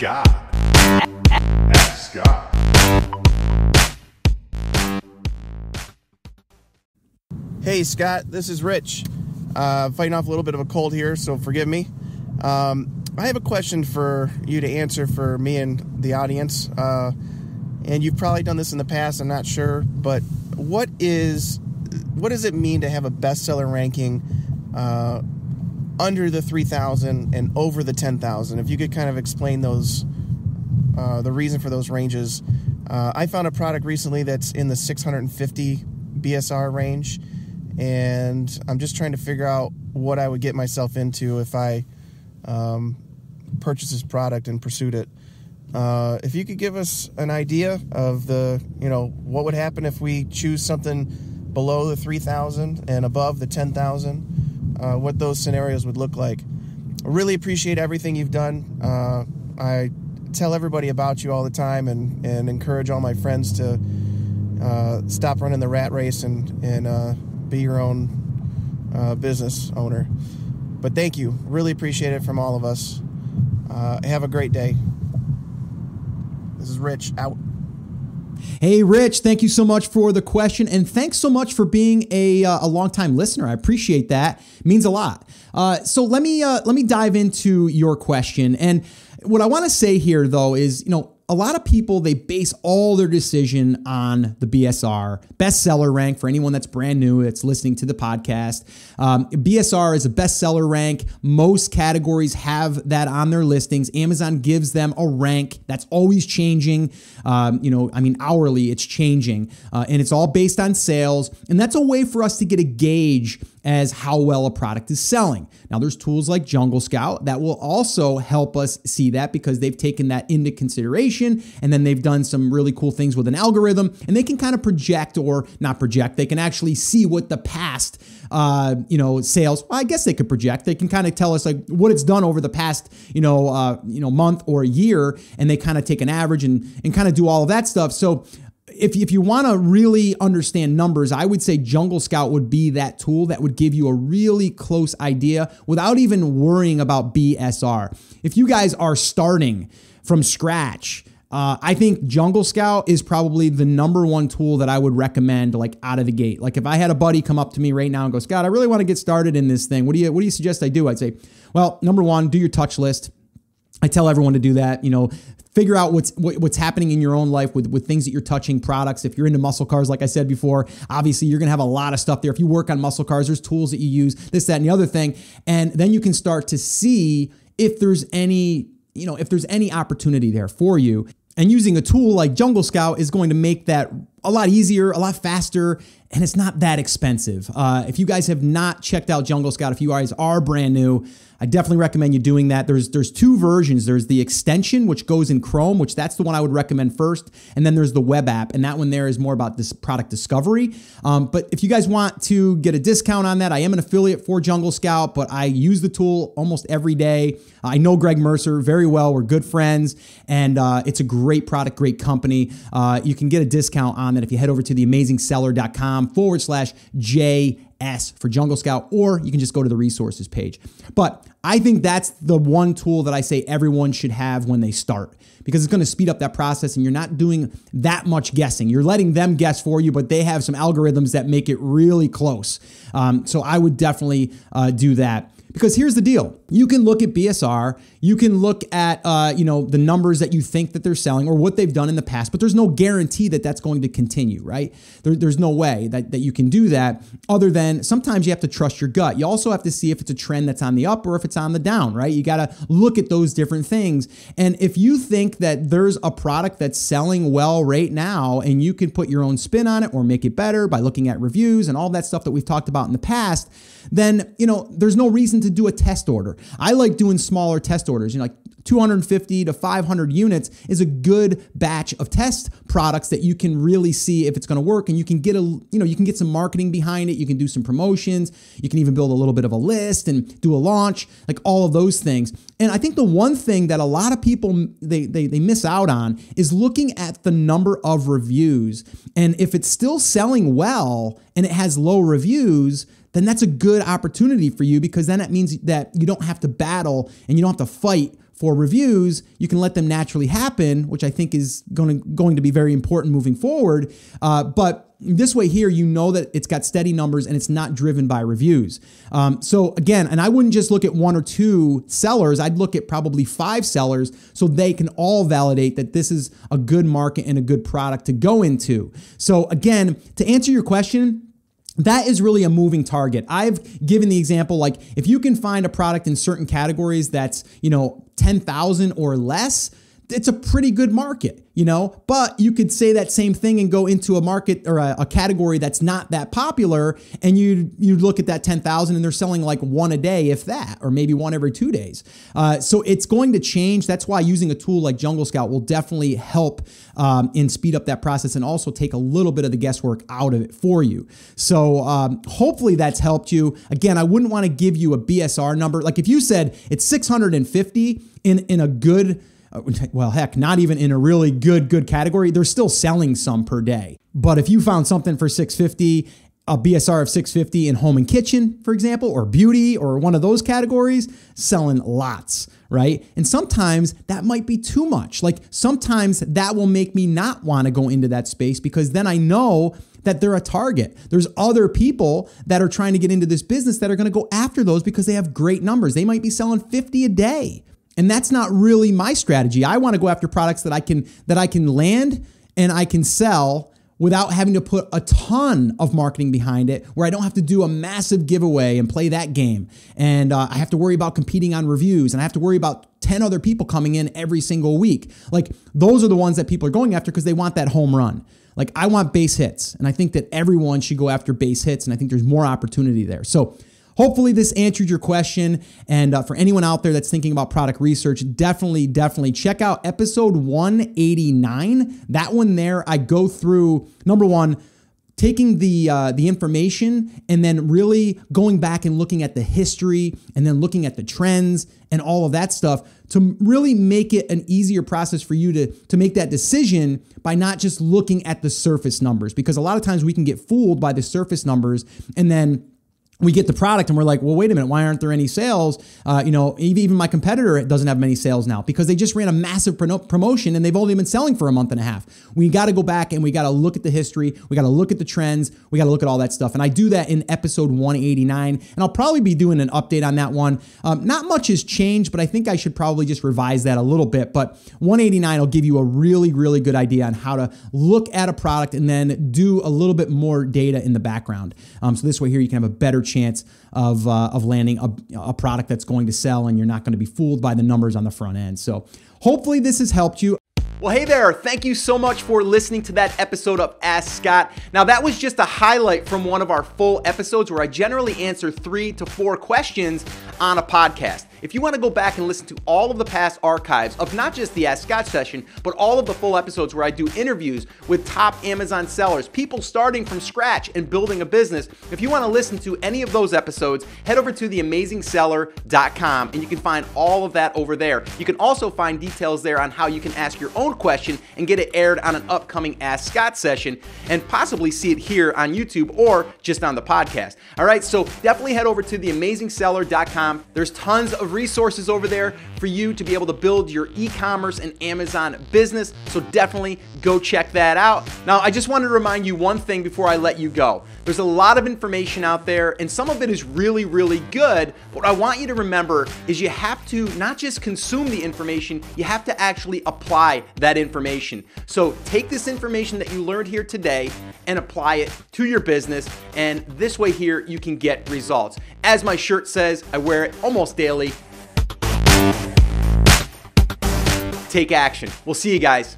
God. Ask God. Hey Scott, this is Rich. Fighting off a little bit of a cold here, so forgive me. I have a question for you to answer for me and the audience. And you've probably done this in the past, I'm not sure, but what does it mean to have a bestseller ranking under the 3,000 and over the 10,000? If you could kind of explain those, the reason for those ranges. I found a product recently that's in the 650 BSR range, and I'm just trying to figure out what I would get myself into if I purchased this product and pursued it. If you could give us an idea of what would happen if we choose something below the 3,000 and above the 10,000, what those scenarios would look like. I really appreciate everything you've done. I tell everybody about you all the time and encourage all my friends to stop running the rat race and be your own business owner. But thank you. Really appreciate it from all of us. Have a great day. This is Rich, out. Hey, Rich, thank you so much for the question, and thanks so much for being a longtime listener. I appreciate that. It means a lot. So let me dive into your question. And what I want to say here, though, is, a lot of people, they base all their decision on the BSR, bestseller rank, for anyone that's brand new that's listening to the podcast. BSR is a bestseller rank. Most categories have that on their listings. Amazon gives them a rank that's always changing. Hourly it's changing, and it's all based on sales. And that's a way for us to get a gauge as how well a product is selling. Now, there's tools like Jungle Scout that will also help us see that, because they've taken that into consideration, and then they've done some really cool things with an algorithm, and they can kind of project, or not project, they can actually see what the past sales, well, I guess they could project. They can kind of tell us like what it's done over the past, month or a year, and they kind of take an average and kind of do all of that stuff. So if you want to really understand numbers, I would say Jungle Scout would be that tool that would give you a really close idea without even worrying about BSR. If you guys are starting from scratch, I think Jungle Scout is probably the number one tool that I would recommend, like out of the gate. Like if I had a buddy come up to me right now and go, Scott, I really want to get started in this thing. What do you suggest I do? I'd say, well, number one, do your touch list. I tell everyone to do that. Figure out what's happening in your own life with things that you're touching, products. If you're into muscle cars, like I said before, obviously you're going to have a lot of stuff there. If you work on muscle cars, there's tools that you use, this, that, and the other thing. And then you can start to see if there's any opportunity there for you. And using a tool like Jungle Scout is going to make that a lot easier, a lot faster, and it's not that expensive. If you guys have not checked out Jungle Scout, if you guys are brand new, I definitely recommend you doing that. There's two versions. There's the extension, which goes in Chrome, which that's the one I would recommend first. And then there's the web app, and that one there is more about this product discovery. But if you guys want to get a discount on that, I am an affiliate for Jungle Scout, but I use the tool almost every day. I know Greg Mercer very well. We're good friends, and it's a great product, great company. You can get a discount on that if you head over to theamazingseller.com/JS for Jungle Scout, or you can just go to the resources page. But I think that's the one tool that I say everyone should have when they start, because it's going to speed up that process and you're not doing that much guessing. You're letting them guess for you, but they have some algorithms that make it really close. So I would definitely do that. Because here's the deal. You can look at BSR, you can look at the numbers that you think that they're selling or what they've done in the past, but there's no guarantee that that's going to continue, right? There's no way that you can do that, other than sometimes you have to trust your gut. You also have to see if it's a trend that's on the up or if it's on the down, right? You got to look at those different things. And if you think that there's a product that's selling well right now and you can put your own spin on it or make it better by looking at reviews and all that stuff that we've talked about in the past, then, there's no reason to do a test order. I like doing smaller test orders, like 250 to 500 units is a good batch of test products that you can really see if it's going to work, and you can get you can get some marketing behind it. You can do some promotions. You can even build a little bit of a list and do a launch, like all of those things. And I think the one thing that a lot of people they miss out on is looking at the number of reviews. And if it's still selling well and it has low reviews, then that's a good opportunity for you, because then that means that you don't have to battle and you don't have to fight for reviews, you can let them naturally happen, which I think is going to be very important moving forward. But this way here, you know that it's got steady numbers and it's not driven by reviews. So again, and I wouldn't just look at 1 or 2 sellers. I'd look at probably 5 sellers so they can all validate that this is a good market and a good product to go into. So again, to answer your question, that is really a moving target. I've given the example, like if you can find a product in certain categories that's, 10,000 or less, it's a pretty good market, but you could say that same thing and go into a market or a category that's not that popular. And you look at that 10,000 and they're selling like 1 a day, if that, or maybe 1 every 2 days. So it's going to change. That's why using a tool like Jungle Scout will definitely help and speed up that process and also take a little bit of the guesswork out of it for you. So hopefully that's helped you. Again, I wouldn't want to give you a BSR number. Like if you said it's 650 in a good, well, heck, not even in a really good category, they're still selling some per day. But if you found something for 650, a BSR of 650 in home and kitchen, for example, or beauty, or one of those categories, selling lots, right? And sometimes that might be too much. Like sometimes that will make me not want to go into that space because then I know that they're a target. There's other people that are trying to get into this business that are going to go after those because they have great numbers. They might be selling 50 a day. And that's not really my strategy. I want to go after products that I can land and I can sell without having to put a ton of marketing behind it, where I don't have to do a massive giveaway and play that game. And I have to worry about competing on reviews, and I have to worry about 10 other people coming in every single week. Like those are the ones that people are going after because they want that home run. Like I want base hits, and I think that everyone should go after base hits, and I think there's more opportunity there. So hopefully this answered your question. And for anyone out there that's thinking about product research, definitely check out episode 189. That one there, I go through, number one, taking the information and then really going back and looking at the history and then looking at the trends and all of that stuff to really make it an easier process for you to make that decision by not just looking at the surface numbers. Because a lot of times we can get fooled by the surface numbers and then we get the product and we're like, well, wait a minute, why aren't there any sales? Even my competitor doesn't have many sales now because they just ran a massive promotion and they've only been selling for a month and a half. We got to go back and we got to look at the history. We got to look at the trends. We got to look at all that stuff. And I do that in episode 189. And I'll probably be doing an update on that one. Not much has changed, but I think I should probably just revise that a little bit. But 189 will give you a really good idea on how to look at a product and then do a little bit more data in the background. So this way here, you can have a better chance of landing a product that's going to sell and you're not going to be fooled by the numbers on the front end. So hopefully this has helped you. Well, hey there. Thank you so much for listening to that episode of Ask Scott. Now, that was just a highlight from one of our full episodes where I generally answer 3 to 4 questions on a podcast. If you want to go back and listen to all of the past archives of not just the Ask Scott session, but all of the full episodes where I do interviews with top Amazon sellers, people starting from scratch and building a business, if you want to listen to any of those episodes, head over to theamazingseller.com and you can find all of that over there. You can also find details there on how you can ask your own question and get it aired on an upcoming Ask Scott session and possibly see it here on YouTube or just on the podcast. All right, so definitely head over to theamazingseller.com. There's tons of resources over there for you to be able to build your e-commerce and Amazon business. So definitely go check that out. Now, I just wanted to remind you one thing before I let you go. There's a lot of information out there and some of it is really good. But what I want you to remember is you have to not just consume the information, you have to actually apply that information. So take this information that you learned here today and apply it to your business. And this way here, you can get results. As my shirt says, I wear it almost daily. Take action. We'll see you guys.